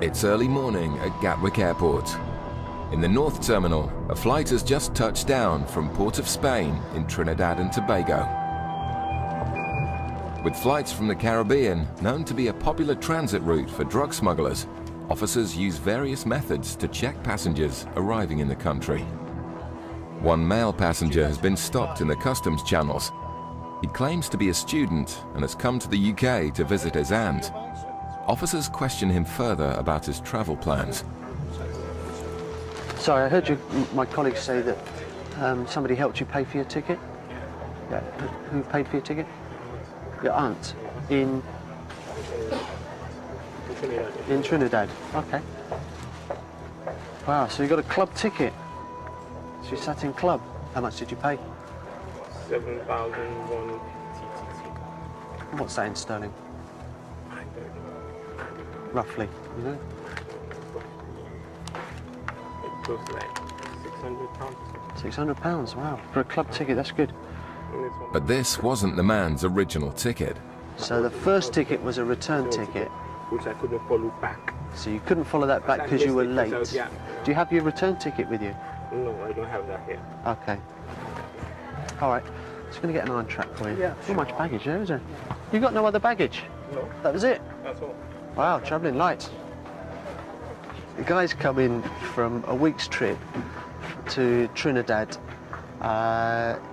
It's early morning at Gatwick Airport. In the North Terminal, a flight has just touched down from Port of Spain in Trinidad and Tobago. With flights from the Caribbean known to be a popular transit route for drug smugglers, officers use various methods to check passengers arriving in the country. One male passenger has been stopped in the customs channels. He claims to be a student and has come to the UK to visit his aunt. Officers question him further about his travel plans. Sorry, I heard my colleagues say that somebody helped you pay for your ticket? Yeah. Who paid for your ticket? Your aunt? In Trinidad? Okay. Wow, so you got a club ticket? So you sat in club. How much did you pay? 7,100 TTC. What's that in sterling? Roughly, you know? Close to like £600. £600, wow. For a club ticket, that's good. But this wasn't the man's original ticket. So the first ticket was a return ticket. Which I couldn't follow back. So you couldn't follow that back because you were late. Yeah. Do you have your return ticket with you? No, I don't have that here. Okay. All right. Just going to get an iron track for you. Yeah. Not much baggage there, is there? You got no other baggage? No. That was it? That's all. Wow, travelling light. The guy's coming from a week's trip to Trinidad.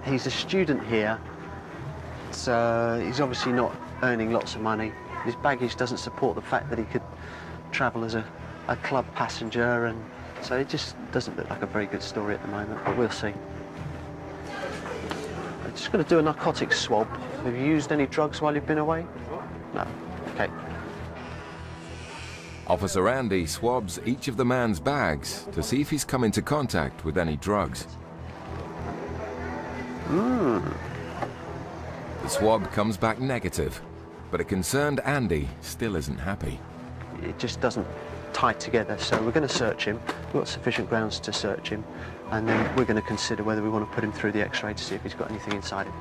He's a student here, so he's obviously not earning lots of money. His baggage doesn't support the fact that he could travel as a club passenger, and so it just doesn't look like a very good story at the moment, but we'll see. I'm just going to do a narcotics swab. Have you used any drugs while you've been away? No. Okay. Officer Andy swabs each of the man's bags to see if he's come into contact with any drugs. The swab comes back negative, but a concerned Andy still isn't happy. It just doesn't tie together, so we're going to search him. We've got sufficient grounds to search him, and then we're going to consider whether we want to put him through the X-ray to see if he's got anything inside him.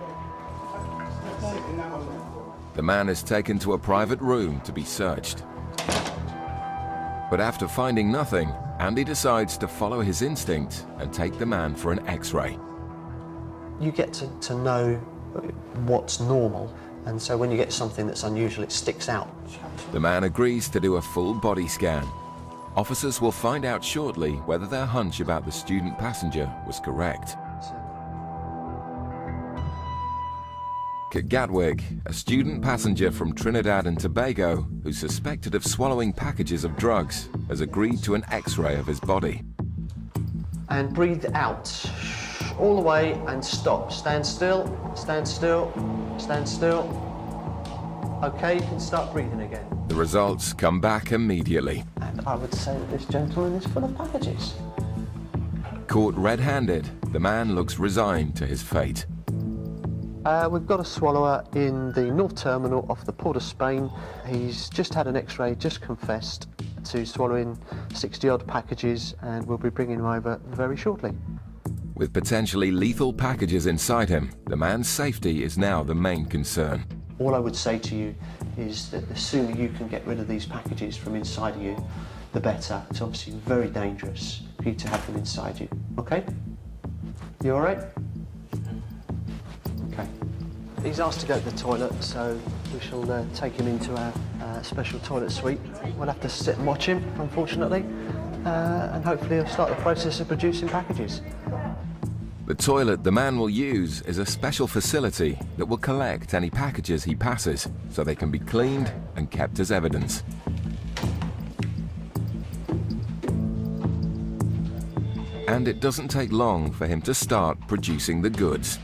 The man is taken to a private room to be searched. But after finding nothing, Andy decides to follow his instinct and take the man for an X-ray. You get to know what's normal, and so when you get something that's unusual, it sticks out. The man agrees to do a full body scan. Officers will find out shortly whether their hunch about the student passenger was correct. At Gatwick, a student passenger from Trinidad and Tobago, who's suspected of swallowing packages of drugs, has agreed to an X-ray of his body. And breathe out, all the way, and stop. Stand still, stand still, stand still. Okay, you can start breathing again. The results come back immediately. And I would say that this gentleman is full of packages. Caught red-handed, the man looks resigned to his fate. We've got a swallower in the North Terminal off the Port of Spain. He's just had an X-ray, just confessed to swallowing 60-odd packages, and we'll be bringing him over very shortly. With potentially lethal packages inside him, the man's safety is now the main concern. All I would say to you is that the sooner you can get rid of these packages from inside of you, the better. It's obviously very dangerous for you to have them inside you, okay? You all right? Okay. He's asked to go to the toilet, so we shall take him into our special toilet suite. We'll have to sit and watch him, unfortunately, and hopefully he'll start the process of producing packages. The toilet the man will use is a special facility that will collect any packages he passes, so they can be cleaned and kept as evidence. And it doesn't take long for him to start producing the goods.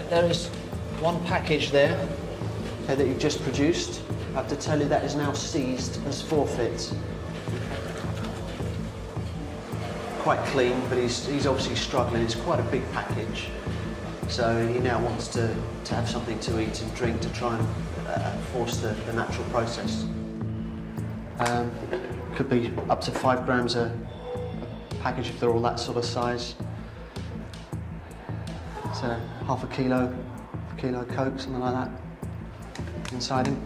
There is one package there that you've just produced. I have to tell you that is now seized as forfeit. Quite clean, but he's obviously struggling. It's quite a big package. So he now wants to have something to eat and drink to try and force the natural process. Could be up to 5 grams a package if they're all that sort of size. It's half a kilo Coke, something like that, inside him.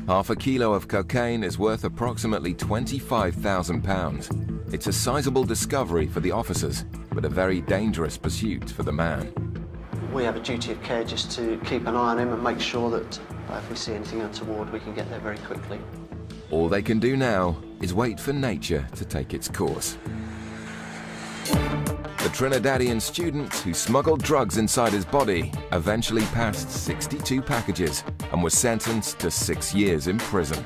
Half a kilo of cocaine is worth approximately £25,000. It's a sizable discovery for the officers, but a very dangerous pursuit for the man. We have a duty of care just to keep an eye on him and make sure that if we see anything untoward, we can get there very quickly. All they can do now is wait for nature to take its course. The Trinidadian student who smuggled drugs inside his body eventually passed 62 packages and was sentenced to 6 years in prison.